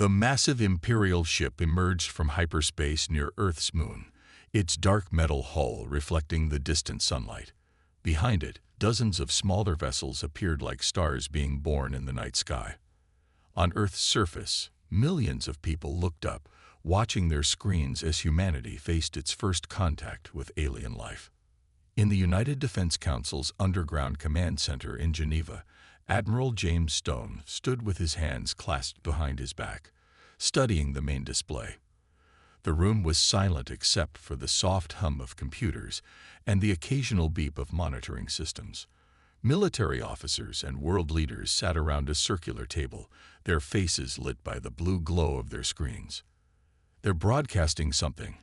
The massive Imperial ship emerged from hyperspace near Earth's moon, its dark metal hull reflecting the distant sunlight. Behind it, dozens of smaller vessels appeared like stars being born in the night sky. On Earth's surface, millions of people looked up, watching their screens as humanity faced its first contact with alien life. In the United Defense Council's underground command center in Geneva, Admiral James Stone stood with his hands clasped behind his back, studying the main display. The room was silent except for the soft hum of computers and the occasional beep of monitoring systems. Military officers and world leaders sat around a circular table, their faces lit by the blue glow of their screens. "They're broadcasting something,"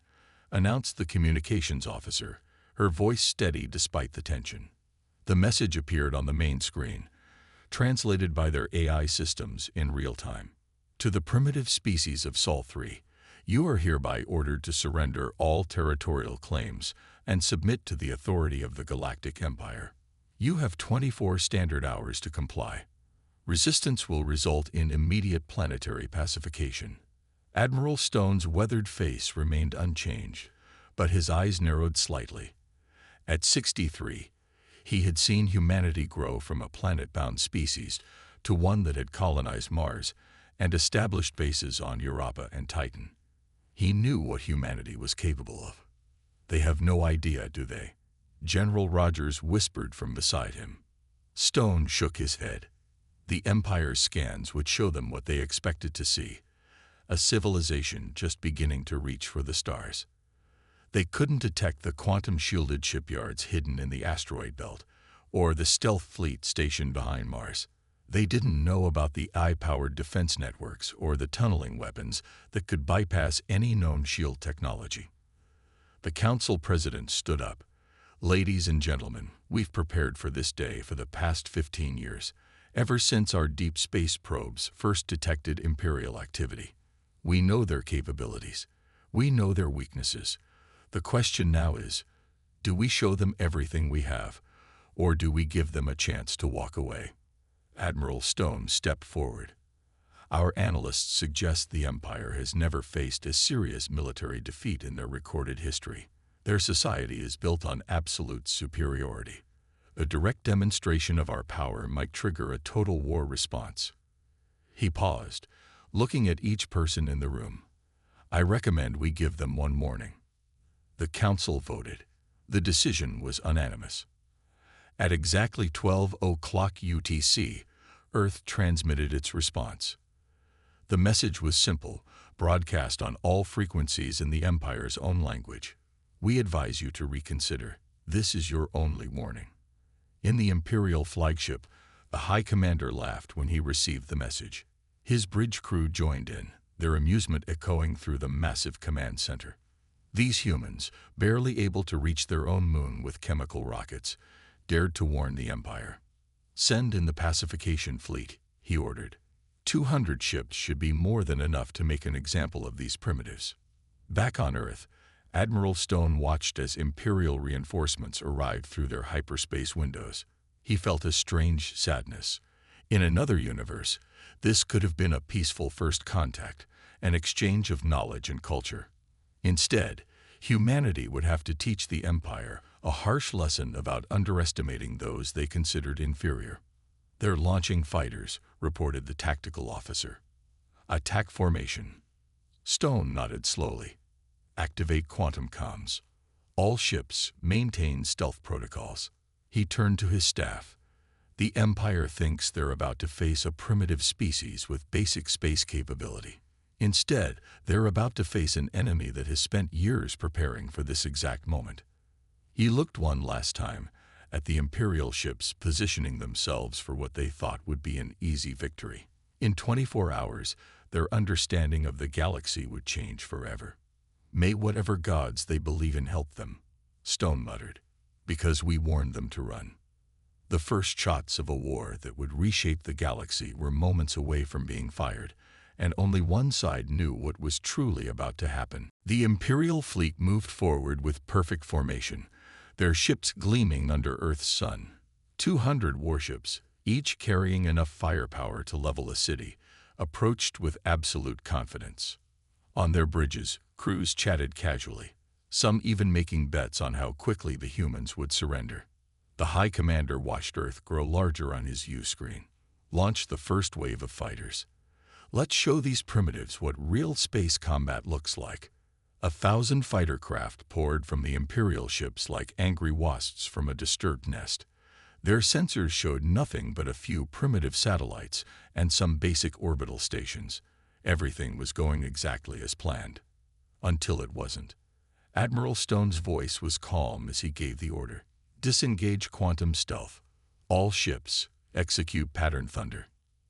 announced the communications officer, her voice steady despite the tension. The message appeared on the main screen, translated by their AI systems in real time. "To the primitive species of Sol 3, you are hereby ordered to surrender all territorial claims and submit to the authority of the Galactic Empire. You have 24 standard hours to comply. Resistance will result in immediate planetary pacification." Admiral Stone's weathered face remained unchanged, but his eyes narrowed slightly. At 63, he had seen humanity grow from a planet-bound species to one that had colonized Mars and established bases on Europa and Titan. He knew what humanity was capable of. "They have no idea, do they?" General Rogers whispered from beside him. Stone shook his head. The Empire's scans would show them what they expected to see, a civilization just beginning to reach for the stars. They couldn't detect the quantum-shielded shipyards hidden in the asteroid belt, or the stealth fleet stationed behind Mars. They didn't know about the AI-powered defense networks or the tunneling weapons that could bypass any known shield technology. The Council President stood up. "Ladies and gentlemen, we've prepared for this day for the past 15 years, ever since our deep space probes first detected Imperial activity. We know their capabilities. We know their weaknesses. The question now is, do we show them everything we have, or do we give them a chance to walk away?" Admiral Stone stepped forward. "Our analysts suggest the Empire has never faced a serious military defeat in their recorded history. Their society is built on absolute superiority. A direct demonstration of our power might trigger a total war response." He paused, looking at each person in the room. "I recommend we give them one warning." The Council voted. The decision was unanimous. At exactly 12:00 UTC, Earth transmitted its response. The message was simple, broadcast on all frequencies in the Empire's own language. "We advise you to reconsider. This is your only warning." In the Imperial flagship, the High Commander laughed when he received the message. His bridge crew joined in, their amusement echoing through the massive command center. These humans, barely able to reach their own moon with chemical rockets, dared to warn the Empire. "Send in the pacification fleet," he ordered. 200 ships should be more than enough to make an example of these primitives. Back on Earth, Admiral Stone watched as Imperial reinforcements arrived through their hyperspace windows. He felt a strange sadness. In another universe, this could have been a peaceful first contact, an exchange of knowledge and culture. Instead, humanity would have to teach the Empire a harsh lesson about underestimating those they considered inferior. "They're launching fighters," reported the tactical officer. "Attack formation." Stone nodded slowly. "Activate quantum comms. All ships maintain stealth protocols." He turned to his staff. "The Empire thinks they're about to face a primitive species with basic space capability. Instead, they're about to face an enemy that has spent years preparing for this exact moment." He looked one last time at the Imperial ships positioning themselves for what they thought would be an easy victory. In 24 hours, their understanding of the galaxy would change forever. "May whatever gods they believe in help them," Stone muttered, "because we warned them to run." The first shots of a war that would reshape the galaxy were moments away from being fired, and only one side knew what was truly about to happen. The Imperial fleet moved forward with perfect formation, their ships gleaming under Earth's sun. 200 warships, each carrying enough firepower to level a city, approached with absolute confidence. On their bridges, crews chatted casually, some even making bets on how quickly the humans would surrender. The High Commander watched Earth grow larger on his view-screen, launched the first wave of fighters. Let's show these primitives what real space combat looks like. 1,000 fighter craft poured from the Imperial ships like angry wasps from a disturbed nest. Their sensors showed nothing but a few primitive satellites and some basic orbital stations. Everything was going exactly as planned. Until it wasn't. Admiral Stone's voice was calm as he gave the order. Disengage quantum stealth. All ships, execute pattern thunder.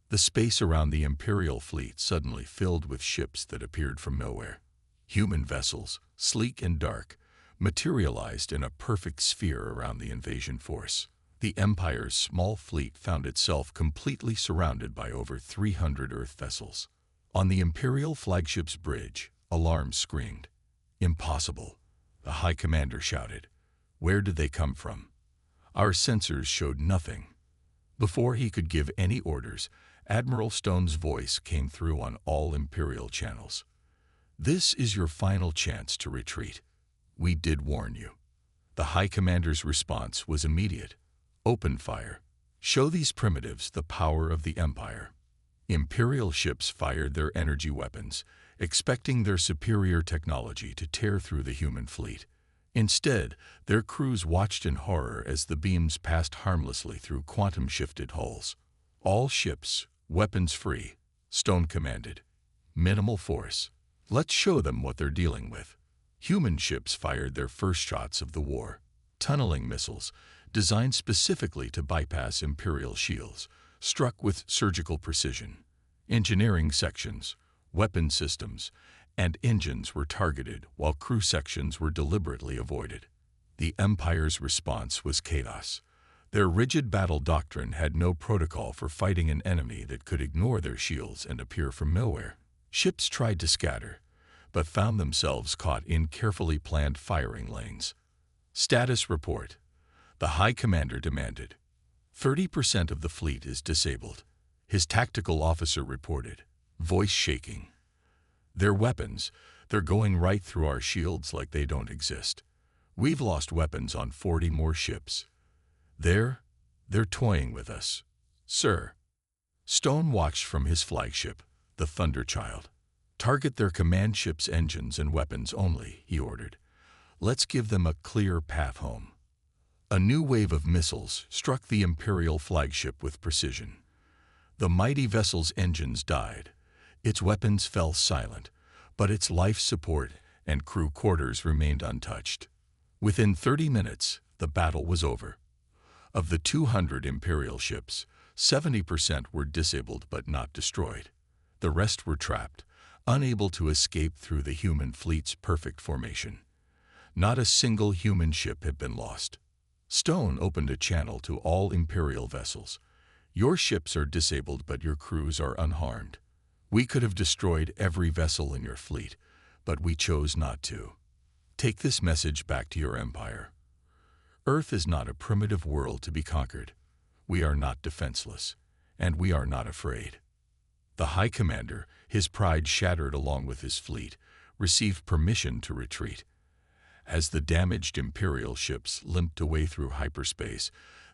The space around the Imperial fleet suddenly filled with ships that appeared from nowhere. Human vessels, sleek and dark, materialized in a perfect sphere around the invasion force. The Empire's small fleet found itself completely surrounded by over 300 Earth vessels. On the Imperial flagship's bridge, alarms screamed. Impossible, the High Commander shouted. Where did they come from? Our sensors showed nothing. Before he could give any orders, Admiral Stone's voice came through on all Imperial channels. This is your final chance to retreat. We did warn you. The High Commander's response was immediate. Open fire. Show these primitives the power of the Empire. Imperial ships fired their energy weapons, expecting their superior technology to tear through the human fleet. Instead, their crews watched in horror as the beams passed harmlessly through quantum-shifted hulls. All ships, weapons free, Stone commanded. Minimal force. Let's show them what they're dealing with. Human ships fired their first shots of the war. Tunneling missiles, designed specifically to bypass Imperial shields, struck with surgical precision. Engineering sections, weapon systems, and engines were targeted while crew sections were deliberately avoided. The Empire's response was chaos. Their rigid battle doctrine had no protocol for fighting an enemy that could ignore their shields and appear from nowhere. Ships tried to scatter, but found themselves caught in carefully planned firing lanes. Status report. The High Commander demanded. 30% of the fleet is disabled. His tactical officer reported, voice shaking. Their weapons, they're going right through our shields like they don't exist. We've lost weapons on 40 more ships. They're toying with us, sir. Stone watched from his flagship, the Thunderchild. Target their command ship's engines and weapons only, he ordered. Let's give them a clear path home. A new wave of missiles struck the Imperial flagship with precision. The mighty vessel's engines died. Its weapons fell silent, but its life support and crew quarters remained untouched. Within 30 minutes, the battle was over. Of the 200 Imperial ships, 70% were disabled but not destroyed. The rest were trapped, unable to escape through the human fleet's perfect formation. Not a single human ship had been lost. Stone opened a channel to all Imperial vessels. Your ships are disabled but your crews are unharmed. We could have destroyed every vessel in your fleet, but we chose not to. Take this message back to your empire. Earth is not a primitive world to be conquered. We are not defenseless, and we are not afraid. The High Commander, his pride shattered along with his fleet, received permission to retreat. As the damaged Imperial ships limped away through hyperspace,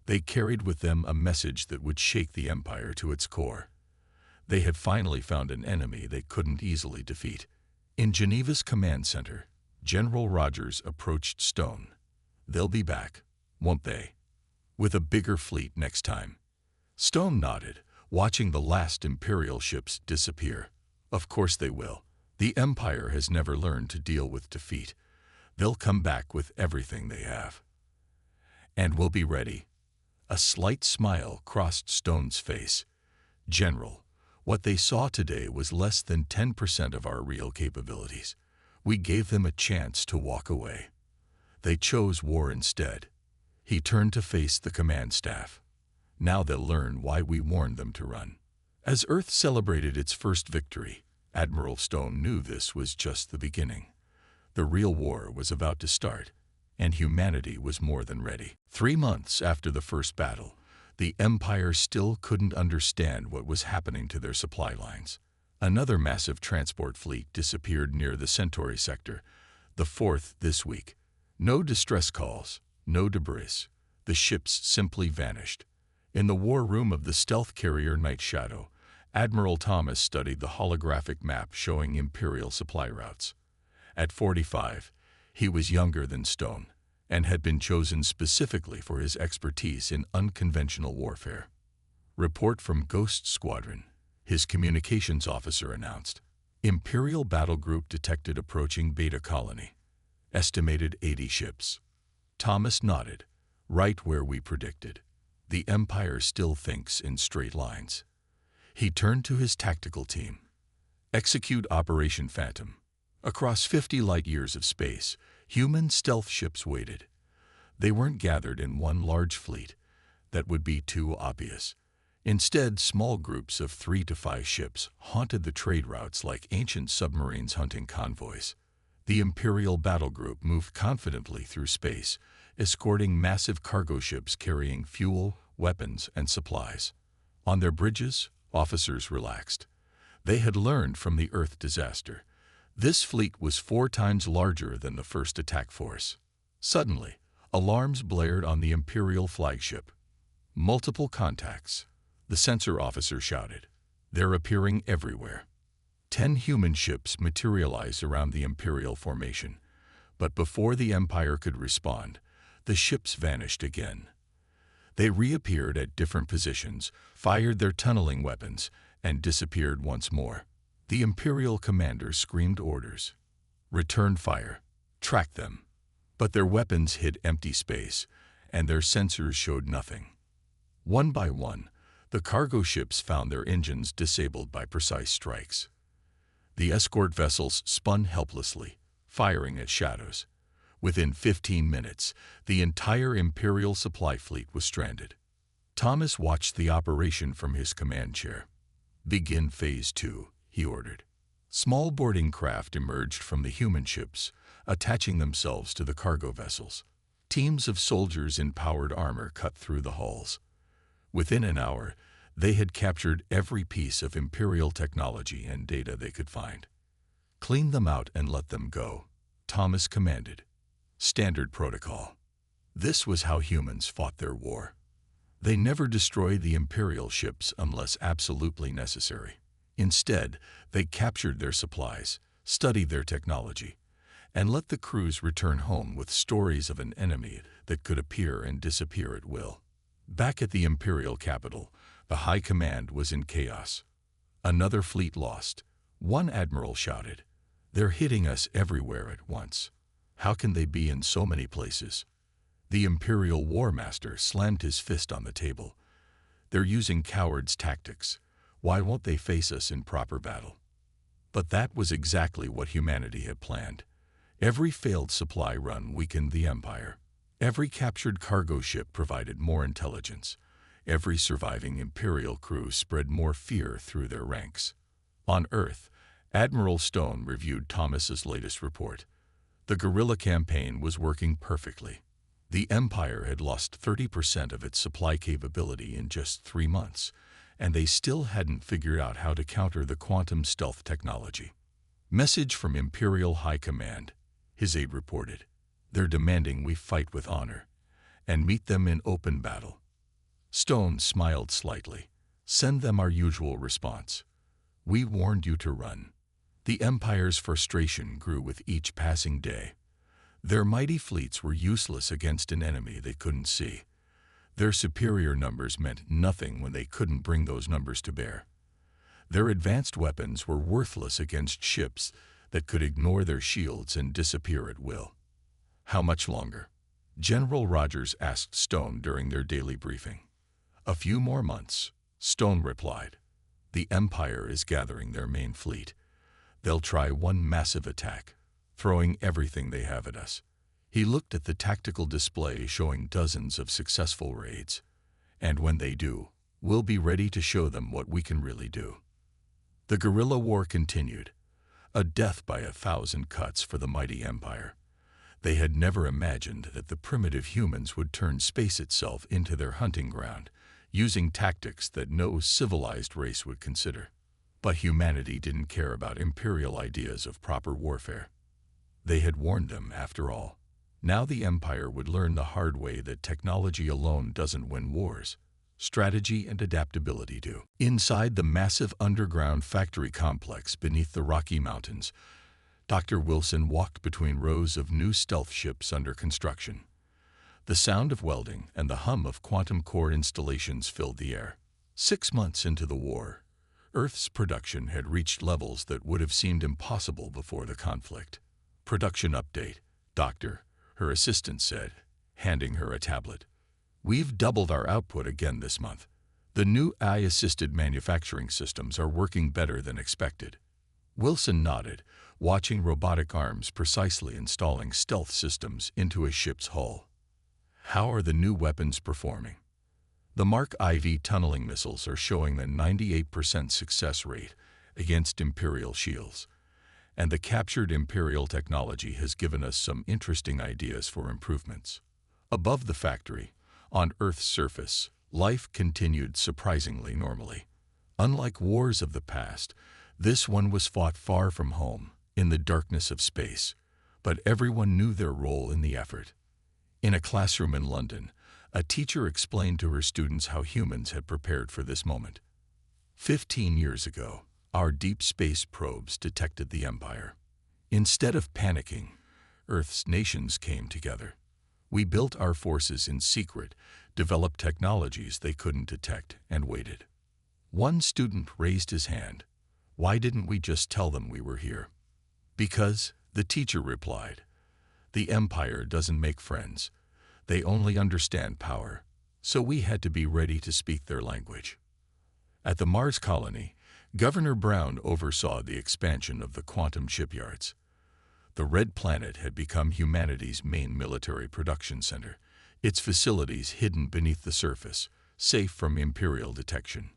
they carried with them a message that would shake the Empire to its core. They had finally found an enemy they couldn't easily defeat. In Geneva's command center, General Rogers approached Stone. They'll be back, won't they? With a bigger fleet next time. Stone nodded, watching the last Imperial ships disappear. Of course they will. The Empire has never learned to deal with defeat. They'll come back with everything they have. And we'll be ready. A slight smile crossed Stone's face. General, what they saw today was less than 10% of our real capabilities. We gave them a chance to walk away. They chose war instead. He turned to face the command staff. Now they'll learn why we warned them to run. As Earth celebrated its first victory, Admiral Stone knew this was just the beginning. The real war was about to start, and humanity was more than ready. 3 months after the first battle, The Empire still couldn't understand what was happening to their supply lines. Another massive transport fleet disappeared near the Centauri sector, the fourth this week. No distress calls, no debris. The ships simply vanished. In the war room of the stealth carrier Night Shadow, Admiral Thomas studied the holographic map showing Imperial supply routes. At 45, he was younger than Stone and had been chosen specifically for his expertise in unconventional warfare. Report from Ghost Squadron, his communications officer announced. Imperial battle group detected approaching Beta colony. Estimated 80 ships. Thomas nodded. Right where we predicted. The Empire still thinks in straight lines. He turned to his tactical team. Execute Operation Phantom. Across 50 light-years of space, human stealth ships waited. They weren't gathered in one large fleet. That would be too obvious. Instead, small groups of 3 to 5 ships haunted the trade routes like ancient submarines hunting convoys. The Imperial battle group moved confidently through space, escorting massive cargo ships carrying fuel, weapons, and supplies. On their bridges, officers relaxed. They had learned from the Earth disaster. This fleet was 4 times larger than the first attack force. Suddenly, alarms blared on the Imperial flagship. Multiple contacts. The sensor officer shouted. They're appearing everywhere. 10 human ships materialized around the Imperial formation. But before the Empire could respond, the ships vanished again. They reappeared at different positions, fired their tunneling weapons, and disappeared once more. The Imperial commander screamed orders. Return fire. Track them. But their weapons hit empty space, and their sensors showed nothing. One by one, the cargo ships found their engines disabled by precise strikes. The escort vessels spun helplessly, firing at shadows. Within 15 minutes, the entire Imperial supply fleet was stranded. Thomas watched the operation from his command chair. Begin Phase 2, he ordered. Small boarding craft emerged from the human ships, attaching themselves to the cargo vessels. Teams of soldiers in powered armor cut through the hulls. Within an hour, they had captured every piece of Imperial technology and data they could find. Clean them out and let them go, Thomas commanded. Standard protocol. This was how humans fought their war. They never destroyed the Imperial ships unless absolutely necessary. Instead, they captured their supplies, studied their technology, and let the crews return home with stories of an enemy that could appear and disappear at will. Back at the Imperial capital, the High Command was in chaos. Another fleet lost. One admiral shouted, "They're hitting us everywhere at once. How can they be in so many places?" The Imperial War Master slammed his fist on the table. "They're using cowards' tactics. Why won't they face us in proper battle?" But that was exactly what humanity had planned. Every failed supply run weakened the Empire. Every captured cargo ship provided more intelligence. Every surviving Imperial crew spread more fear through their ranks. On Earth, Admiral Stone reviewed Thomas's latest report. The guerrilla campaign was working perfectly. The Empire had lost 30% of its supply capability in just 3 months, and they still hadn't figured out how to counter the quantum stealth technology. Message from Imperial High Command, his aide reported. They're demanding we fight with honor and meet them in open battle. Stone smiled slightly. Send them our usual response. We warned you to run. The Empire's frustration grew with each passing day. Their mighty fleets were useless against an enemy they couldn't see. Their superior numbers meant nothing when they couldn't bring those numbers to bear. Their advanced weapons were worthless against ships that could ignore their shields and disappear at will. How much longer? General Rogers asked Stone during their daily briefing. A few more months, Stone replied. The Empire is gathering their main fleet. They'll try one massive attack, throwing everything they have at us. He looked at the tactical display showing dozens of successful raids. And when they do, we'll be ready to show them what we can really do. The guerrilla war continued, a death by 1,000 cuts for the mighty Empire. They had never imagined that the primitive humans would turn space itself into their hunting ground, using tactics that no civilized race would consider. But humanity didn't care about imperial ideas of proper warfare. They had warned them, after all. Now the Empire would learn the hard way that technology alone doesn't win wars. Strategy and adaptability do. Inside the massive underground factory complex beneath the Rocky Mountains, Dr. Wilson walked between rows of new stealth ships under construction. The sound of welding and the hum of quantum core installations filled the air. 6 months into the war, Earth's production had reached levels that would have seemed impossible before the conflict. "Production update, Doctor," her assistant said, handing her a tablet. "We've doubled our output again this month. The new AI-assisted manufacturing systems are working better than expected." Wilson nodded, watching robotic arms precisely installing stealth systems into a ship's hull. "How are the new weapons performing?" "The Mark IV tunneling missiles are showing a 98% success rate against Imperial shields, and the captured Imperial technology has given us some interesting ideas for improvements." Above the factory, on Earth's surface, life continued surprisingly normally. Unlike wars of the past, this one was fought far from home, in the darkness of space, but everyone knew their role in the effort. In a classroom in London, a teacher explained to her students how humans had prepared for this moment. 15 years ago, our deep space probes detected the Empire. Instead of panicking, Earth's nations came together. We built our forces in secret, developed technologies they couldn't detect, and waited. One student raised his hand. "Why didn't we just tell them we were here?" "Because," the teacher replied, "the Empire doesn't make friends. They only understand power. So we had to be ready to speak their language." At the Mars colony, Governor Brown oversaw the expansion of the quantum shipyards. The Red Planet had become humanity's main military production center, its facilities hidden beneath the surface, safe from Imperial detection.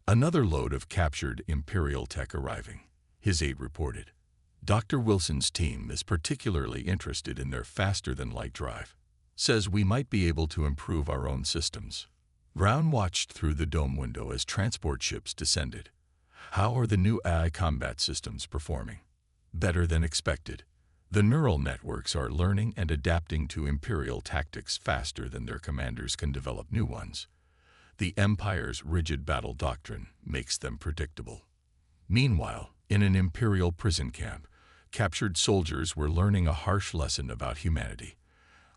"Another load of captured Imperial tech arriving," his aide reported. "Dr. Wilson's team is particularly interested in their faster-than-light drive. Says we might be able to improve our own systems." Brown watched through the dome window as transport ships descended. "How are the new AI combat systems performing?" "Better than expected. The neural networks are learning and adapting to Imperial tactics faster than their commanders can develop new ones. The Empire's rigid battle doctrine makes them predictable." Meanwhile, in an Imperial prison camp, captured soldiers were learning a harsh lesson about humanity.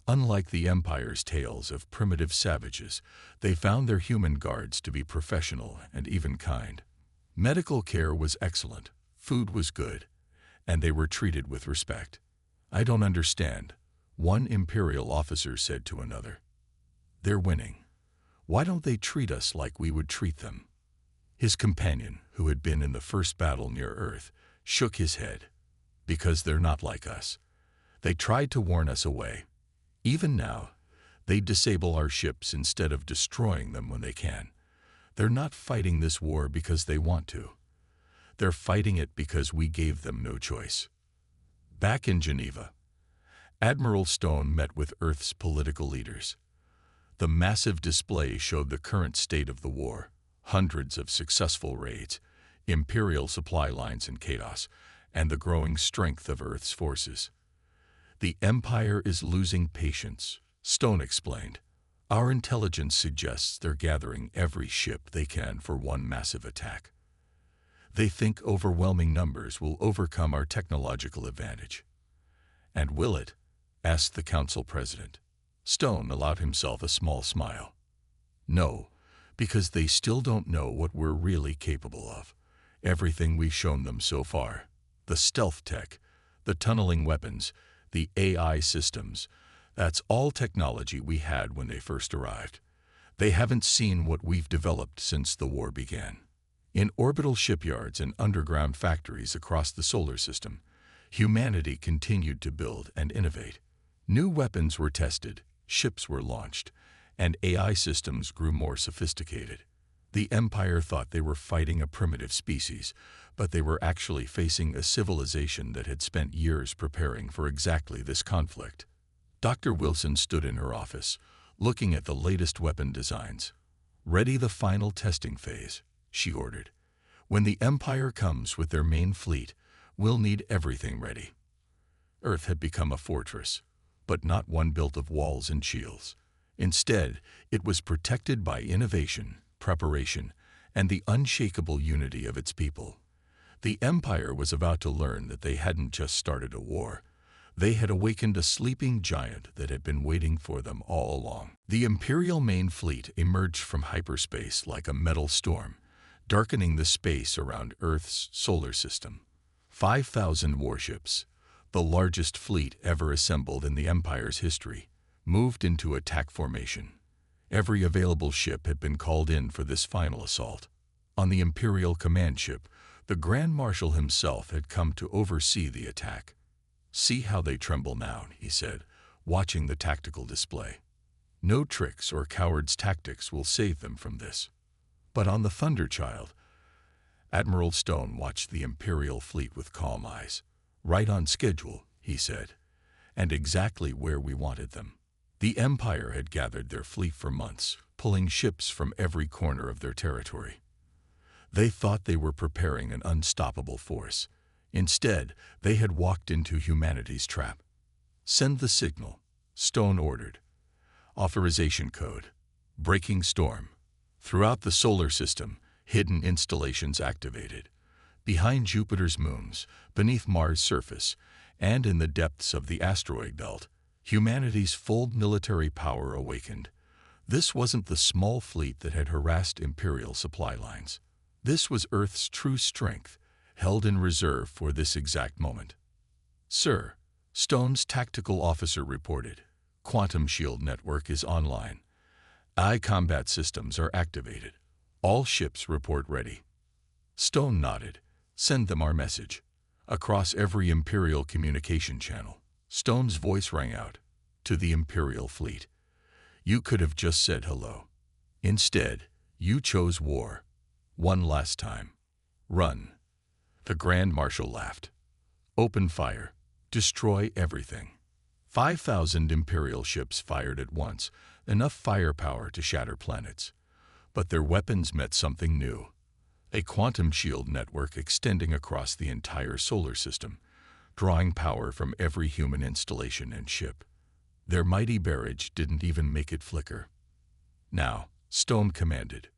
Unlike the Empire's tales of primitive savages, they found their human guards to be professional and even kind. Medical care was excellent, food was good, and they were treated with respect. "I don't understand," one Imperial officer said to another. "They're winning. Why don't they treat us like we would treat them?" His companion, who had been in the first battle near Earth, shook his head. "Because they're not like us. They tried to warn us away. Even now, they disable our ships instead of destroying them when they can. They're not fighting this war because they want to. They're fighting it because we gave them no choice." Back in Geneva, Admiral Stone met with Earth's political leaders. The massive display showed the current state of the war, hundreds of successful raids, Imperial supply lines in chaos, and the growing strength of Earth's forces. "The Empire is losing patience," Stone explained. "Our intelligence suggests they're gathering every ship they can for one massive attack. They think overwhelming numbers will overcome our technological advantage." "And will it?" asked the Council President. Stone allowed himself a small smile. "No, because they still don't know what we're really capable of. Everything we've shown them so far, the stealth tech, the tunneling weapons, the AI systems, that's all technology we had when they first arrived. They haven't seen what we've developed since the war began." In orbital shipyards and underground factories across the solar system, humanity continued to build and innovate. New weapons were tested, ships were launched, and AI systems grew more sophisticated. The Empire thought they were fighting a primitive species, but they were actually facing a civilization that had spent years preparing for exactly this conflict. Dr. Wilson stood in her office, looking at the latest weapon designs. "Ready the final testing phase," she ordered. "When the Empire comes with their main fleet, we'll need everything ready." Earth had become a fortress, but not one built of walls and shields. Instead, it was protected by innovation, preparation, and the unshakable unity of its people. The Empire was about to learn that they hadn't just started a war. They had awakened a sleeping giant that had been waiting for them all along. The Imperial main fleet emerged from hyperspace like a metal storm, darkening the space around Earth's solar system. 5,000 warships, the largest fleet ever assembled in the Empire's history, moved into attack formation. Every available ship had been called in for this final assault. On the Imperial command ship, the Grand Marshal himself had come to oversee the attack. "See how they tremble now," he said, watching the tactical display. "No tricks or cowards' tactics will save them from this." But on the Thunderchild, Admiral Stone watched the Imperial fleet with calm eyes. "Right on schedule," he said, "and exactly where we wanted them." The Empire had gathered their fleet for months, pulling ships from every corner of their territory. They thought they were preparing an unstoppable force. Instead, they had walked into humanity's trap. "Send the signal," Stone ordered. Authorization code. Breaking storm. Throughout the solar system, hidden installations activated. Behind Jupiter's moons, beneath Mars' surface, and in the depths of the asteroid belt, humanity's full military power awakened. This wasn't the small fleet that had harassed Imperial supply lines. This was Earth's true strength, held in reserve for this exact moment. "Sir," Stone's tactical officer reported, "Quantum shield network is online. I-combat systems are activated. All ships report ready." Stone nodded. "Send them our message." Across every Imperial communication channel, Stone's voice rang out. "To the Imperial fleet. You could have just said hello. Instead, you chose war. One last time. Run." The Grand Marshal laughed. "Open fire. Destroy everything." 5,000 Imperial ships fired at once, enough firepower to shatter planets. But their weapons met something new. A quantum shield network extending across the entire solar system, drawing power from every human installation and ship. Their mighty barrage didn't even make it flicker. "Now," Stone commanded,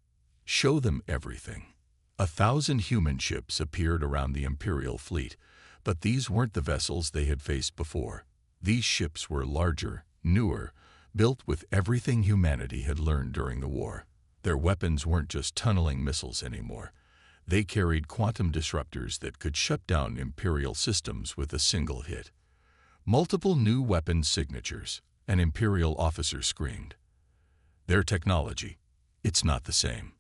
"show them everything." 1,000 human ships appeared around the Imperial fleet, but these weren't the vessels they had faced before. These ships were larger, newer, built with everything humanity had learned during the war. Their weapons weren't just tunneling missiles anymore. They carried quantum disruptors that could shut down Imperial systems with a single hit. Multiple new weapon signatures, an Imperial officer screamed. "Their technology, it's not the same."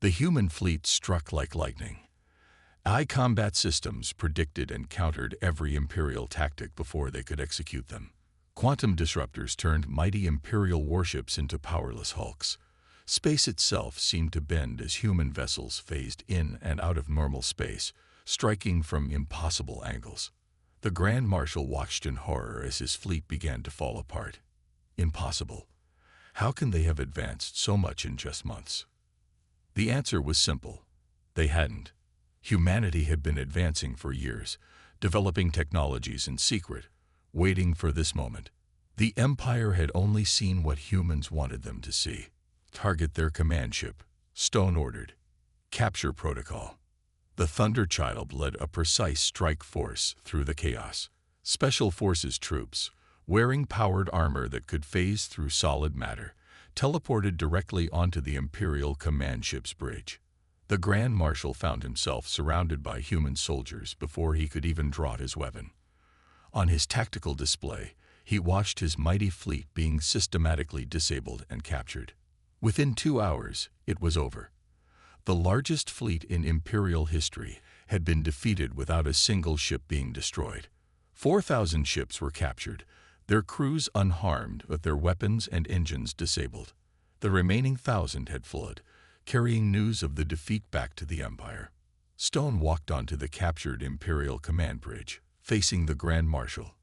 The human fleet struck like lightning. I-combat systems predicted and countered every Imperial tactic before they could execute them. Quantum disruptors turned mighty Imperial warships into powerless hulks. Space itself seemed to bend as human vessels phased in and out of normal space, striking from impossible angles. The Grand Marshal watched in horror as his fleet began to fall apart. Impossible. How can they have advanced so much in just months? The answer was simple. They hadn't. Humanity had been advancing for years, developing technologies in secret, waiting for this moment. The Empire had only seen what humans wanted them to see. "Target their command ship," Stone ordered. "Capture protocol." The Thunderchild led a precise strike force through the chaos. Special Forces troops, wearing powered armor that could phase through solid matter, teleported directly onto the Imperial command ship's bridge. The Grand Marshal found himself surrounded by human soldiers before he could even draw his weapon. On his tactical display, he watched his mighty fleet being systematically disabled and captured. Within 2 hours, it was over. The largest fleet in Imperial history had been defeated without a single ship being destroyed. 4,000 ships were captured, their crews unharmed but their weapons and engines disabled. The remaining 1,000 had fled, carrying news of the defeat back to the Empire. Stone walked onto the captured Imperial command bridge, facing the Grand Marshal.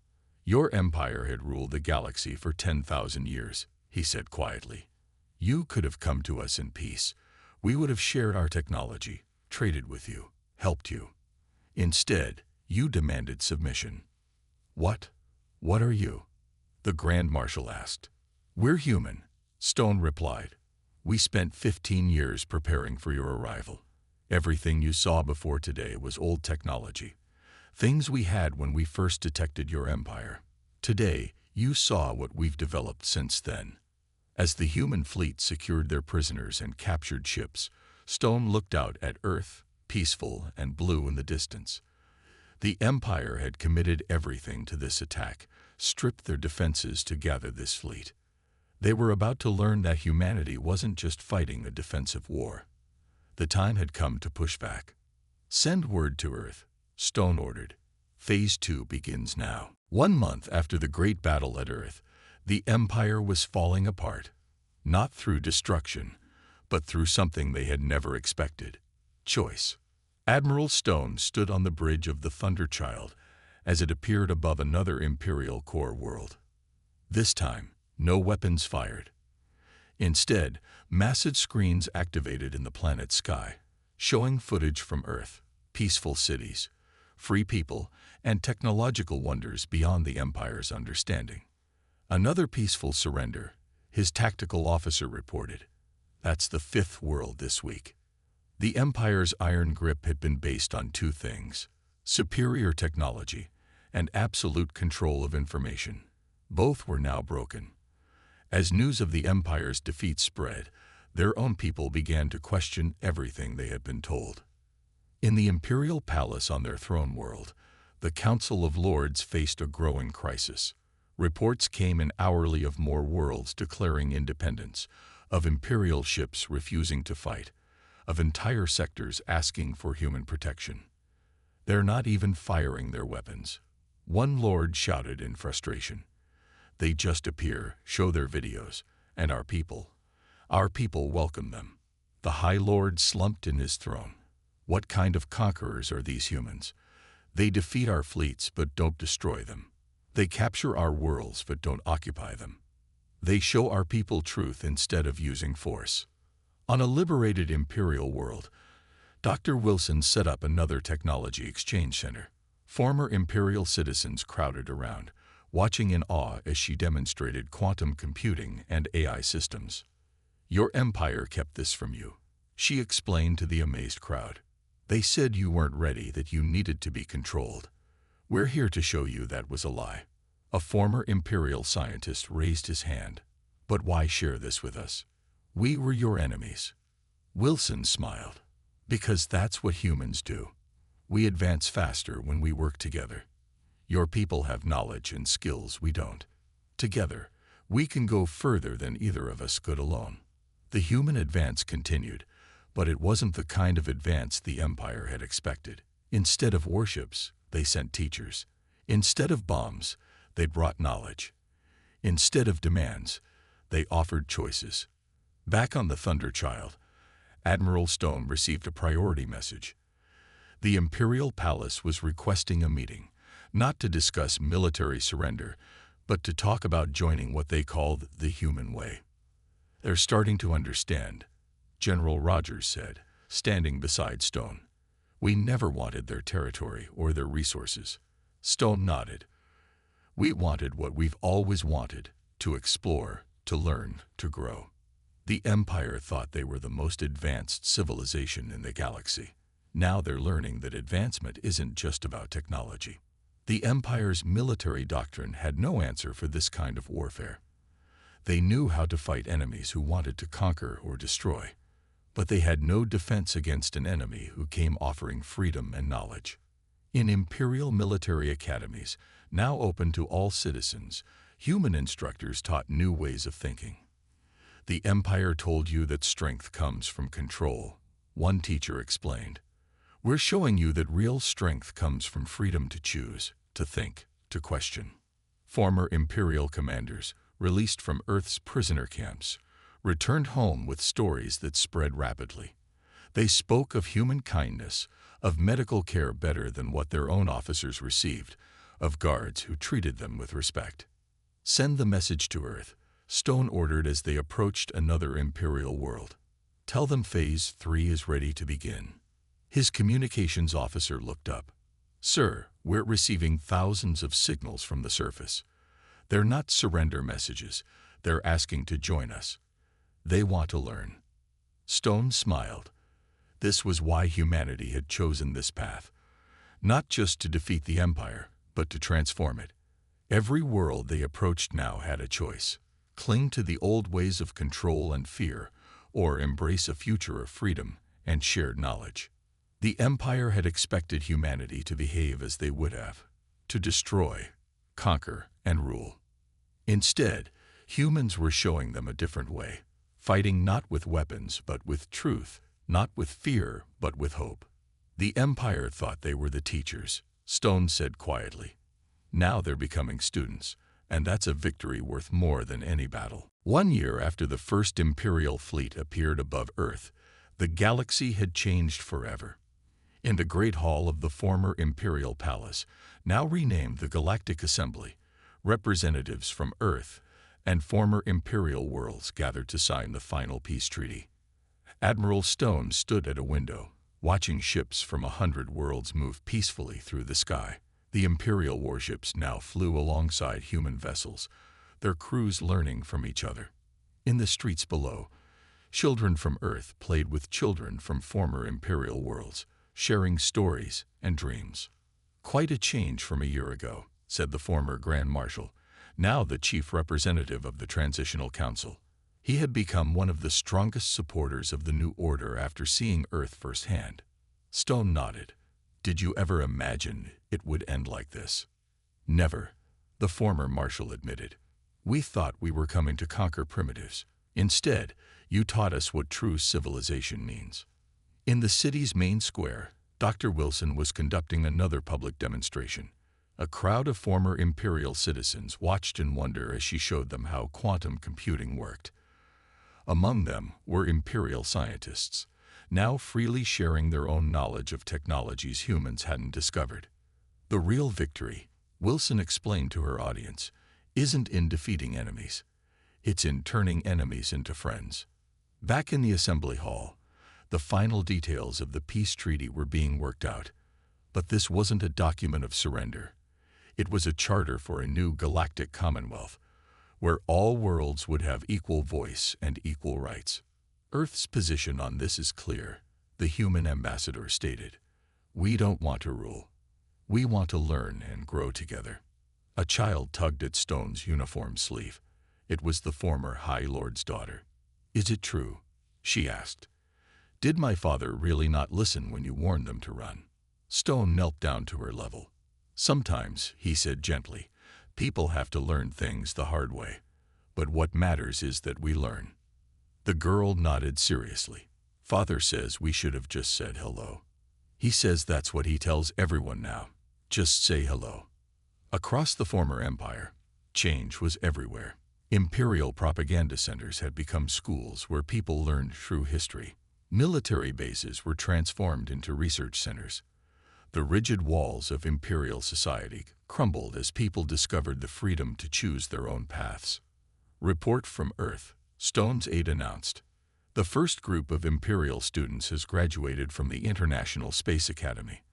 "Your empire had ruled the galaxy for 10,000 years," he said quietly. You could have come to us in peace. We would have shared our technology, traded with you, helped you. Instead, you demanded submission. What? What are you? The Grand Marshal asked. We're human, Stone replied. We spent 15 years preparing for your arrival. Everything you saw before today was old technology. Things we had when we first detected your empire. Today, you saw what we've developed since then. As the human fleet secured their prisoners and captured ships, Stone looked out at Earth, peaceful and blue in the distance. The Empire had committed everything to this attack, stripped their defenses to gather this fleet. They were about to learn that humanity wasn't just fighting a defensive war. The time had come to push back. Send word to Earth, Stone ordered. Phase 2 begins now. 1 month after the great battle at Earth, the Empire was falling apart. Not through destruction, but through something they had never expected. Choice. Admiral Stone stood on the bridge of the Thunderchild as it appeared above another Imperial core world. This time, no weapons fired. Instead, massive screens activated in the planet's sky, showing footage from Earth, peaceful cities, free people, and technological wonders beyond the Empire's understanding. Another peaceful surrender, his tactical officer reported. That's the 5th world this week. The Empire's iron grip had been based on 2 things: superior technology and absolute control of information. Both were now broken. As news of the Empire's defeat spread, their own people began to question everything they had been told. In the Imperial Palace on their throne world, the Council of Lords faced a growing crisis. Reports came in hourly of more worlds declaring independence, of Imperial ships refusing to fight, of entire sectors asking for human protection. They're not even firing their weapons, one lord shouted in frustration. They just appear, show their videos, and our people welcome them. The High Lord slumped in his throne. What kind of conquerors are these humans? They defeat our fleets but don't destroy them. They capture our worlds but don't occupy them. They show our people truth instead of using force. On a liberated Imperial world, Dr. Wilson set up another technology exchange center. Former Imperial citizens crowded around, watching in awe as she demonstrated quantum computing and AI systems. Your empire kept this from you, she explained to the amazed crowd. They said you weren't ready, that you needed to be controlled. We're here to show you that was a lie. A former Imperial scientist raised his hand. But why share this with us? We were your enemies. Wilson smiled. Because that's what humans do. We advance faster when we work together. Your people have knowledge and skills we don't. Together, we can go further than either of us could alone. The human advance continued, but it wasn't the kind of advance the Empire had expected. Instead of warships, they sent teachers. Instead of bombs, they brought knowledge. Instead of demands, they offered choices. Back on the Thunderchild, Admiral Stone received a priority message. The Imperial Palace was requesting a meeting, not to discuss military surrender, but to talk about joining what they called the human way. They're starting to understand, General Rogers said, standing beside Stone. We never wanted their territory or their resources. Stone nodded. We wanted what we've always wanted, to explore, to learn, to grow. The Empire thought they were the most advanced civilization in the galaxy. Now they're learning that advancement isn't just about technology. The Empire's military doctrine had no answer for this kind of warfare. They knew how to fight enemies who wanted to conquer or destroy, but they had no defense against an enemy who came offering freedom and knowledge. In Imperial military academies, now open to all citizens, human instructors taught new ways of thinking. The Empire told you that strength comes from control, one teacher explained. We're showing you that real strength comes from freedom to choose, to think, to question. Former Imperial commanders, released from Earth's prisoner camps, returned home with stories that spread rapidly. They spoke of human kindness, of medical care better than what their own officers received, of guards who treated them with respect. Send the message to Earth, Stone ordered as they approached another Imperial world. "Tell them Phase 3 is ready to begin." His communications officer looked up. "Sir, we're receiving thousands of signals from the surface. They're not surrender messages. They're asking to join us. They want to learn." Stone smiled. This was why humanity had chosen this path. Not just to defeat the Empire, but to transform it. Every world they approached now had a choice: cling to the old ways of control and fear, or embrace a future of freedom and shared knowledge. The Empire had expected humanity to behave as they would have, to destroy, conquer, and rule. Instead, humans were showing them a different way, fighting not with weapons but with truth, not with fear but with hope. "The Empire thought they were the teachers," Stone said quietly. "Now they're becoming students, and that's a victory worth more than any battle." 1 year after the first Imperial fleet appeared above Earth, the galaxy had changed forever. In the Great Hall of the former Imperial Palace, now renamed the Galactic Assembly, representatives from Earth and former Imperial worlds gathered to sign the final peace treaty. Admiral Stone stood at a window, watching ships from 100 worlds move peacefully through the sky. The Imperial warships now flew alongside human vessels, their crews learning from each other. In the streets below, children from Earth played with children from former Imperial worlds, sharing stories and dreams. "Quite a change from a year ago," said the former Grand Marshal, now the chief representative of the Transitional Council. He had become one of the strongest supporters of the new order after seeing Earth firsthand. Stone nodded. "Did you ever imagine it would end like this?" "Never," the former Marshal admitted. "We thought we were coming to conquer primitives. Instead, you taught us what true civilization means." In the city's main square, Dr. Wilson was conducting another public demonstration. A crowd of former Imperial citizens watched in wonder as she showed them how quantum computing worked. Among them were Imperial scientists, now freely sharing their own knowledge of technologies humans hadn't discovered. "The real victory," Wilson explained to her audience, "isn't in defeating enemies. It's in turning enemies into friends." Back in the Assembly Hall, the final details of the peace treaty were being worked out. But this wasn't a document of surrender. It was a charter for a new galactic commonwealth, where all worlds would have equal voice and equal rights. "Earth's position on this is clear," the human ambassador stated. "We don't want to rule. We want to learn and grow together." A child tugged at Stone's uniform sleeve. It was the former High Lord's daughter. "Is it true?" she asked. "Did my father really not listen when you warned them to run?" Stone knelt down to her level. "Sometimes," he said gently, "people have to learn things the hard way. But what matters is that we learn." The girl nodded seriously. "Father says we should have just said hello. He says that's what he tells everyone now. Just say hello." Across the former empire, change was everywhere. Imperial propaganda centers had become schools where people learned true history. Military bases were transformed into research centers. The rigid walls of Imperial society crumbled as people discovered the freedom to choose their own paths. "Report from Earth," Stone's aide announced. "The first group of Imperial students has graduated from the International Space Academy.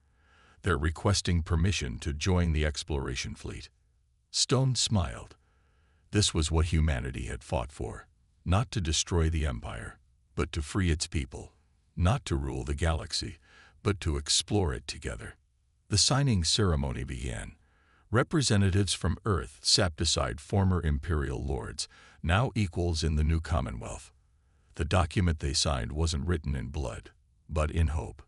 They're requesting permission to join the exploration fleet." Stone smiled. This was what humanity had fought for, not to destroy the Empire, but to free its people, not to rule the galaxy, but to explore it together. The signing ceremony began. Representatives from Earth sat beside former Imperial lords, now equals in the new Commonwealth. The document they signed wasn't written in blood, but in hope.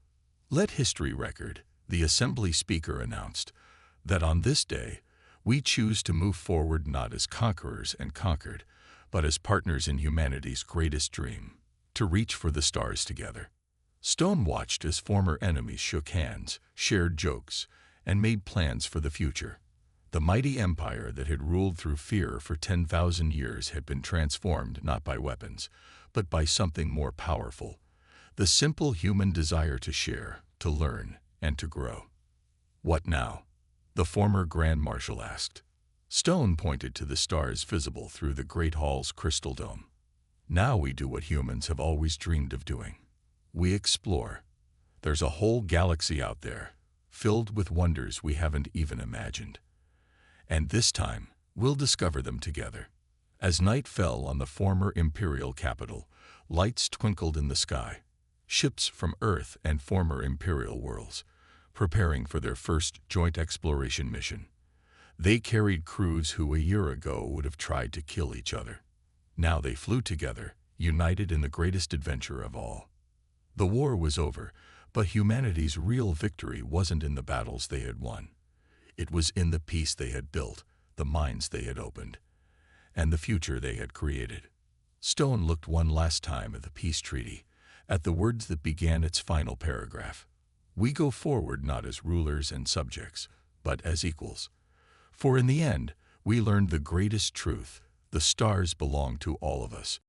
"Let history record," the Assembly Speaker announced, "that on this day, we choose to move forward not as conquerors and conquered, but as partners in humanity's greatest dream, to reach for the stars together." Stone watched as former enemies shook hands, shared jokes, and made plans for the future. The mighty empire that had ruled through fear for 10,000 years had been transformed not by weapons, but by something more powerful: the simple human desire to share, to learn, and to grow. "What now?" the former Grand Marshal asked. Stone pointed to the stars visible through the Great Hall's crystal dome. Now we do what humans have always dreamed of doing. We explore. There's a whole galaxy out there, filled with wonders we haven't even imagined. And this time, we'll discover them together. As night fell on the former Imperial capital, lights twinkled in the sky. Ships from Earth and former Imperial worlds, preparing for their first joint exploration mission. They carried crews who a year ago would have tried to kill each other. Now they flew together, united in the greatest adventure of all. The war was over, but humanity's real victory wasn't in the battles they had won. It was in the peace they had built, the minds they had opened, and the future they had created. Stone looked one last time at the peace treaty, at the words that began its final paragraph. We go forward not as rulers and subjects, but as equals. For in the end, we learned the greatest truth: the stars belong to all of us.